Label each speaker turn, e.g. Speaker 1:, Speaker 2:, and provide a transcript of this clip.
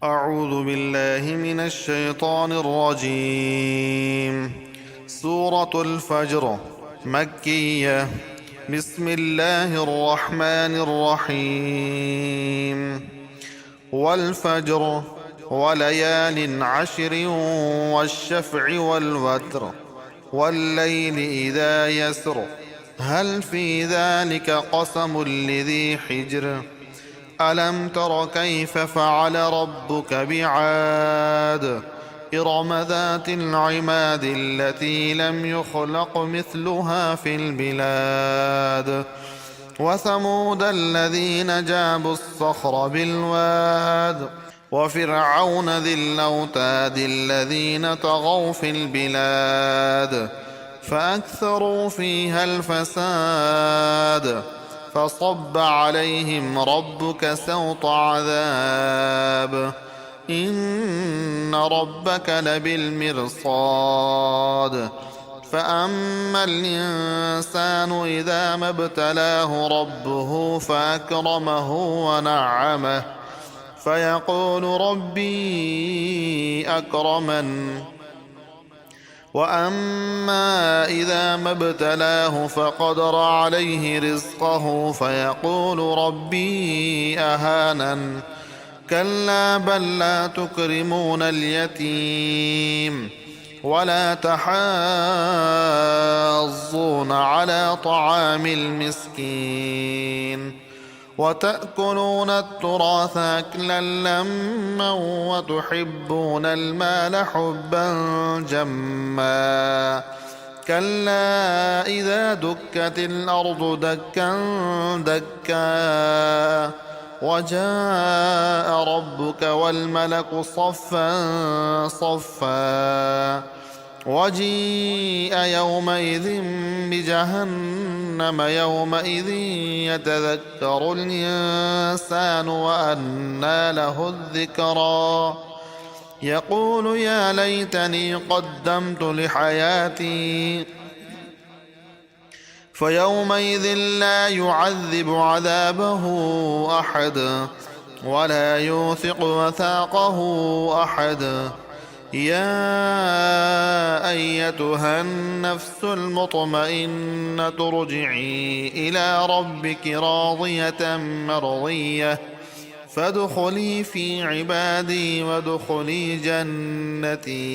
Speaker 1: أعوذ بالله من الشيطان الرجيم. سورة الفجر مكية. بسم الله الرحمن الرحيم. والفجر وليال عشر والشفع والوتر والليل إذا يسر هل في ذلك قسم لذي حجر ألم تر كيف فعل ربك بعاد إرم ذات العماد التي لم يخلق مثلها في البلاد وثمود الذين جابوا الصخر بالواد وفرعون ذي الأوتاد الذين طغوا في البلاد فأكثروا فيها الفساد فصب عليهم ربك سوط عذاب إن ربك لبالمرصاد فأما الإنسان إذا ما ابتلاه ربه فأكرمه ونعمه فيقول ربي أكرمن وأما إذا ما ابتلاه فقدر عليه رزقه فيقول ربي أهانن كلا بل لا تكرمون اليتيم ولا تحاضون على طعام المسكين وتأكلون التراث أكلا لما وتحبون المال حبا جما كلا إذا دكت الأرض دكا دكا وجاء ربك والملك صفا صفا وجيء يومئذ بجهنم يومئذ يتذكر الإنسان وأنى له الذكرى يقول يا ليتني قدمت لحياتي فيومئذ لا يعذب عذابه أحد ولا يوثق وثاقه أحد يا أيتها النفس المطمئنة ارجعي إلى ربك راضية مرضية فادخلي في عبادي وادخلي جنتي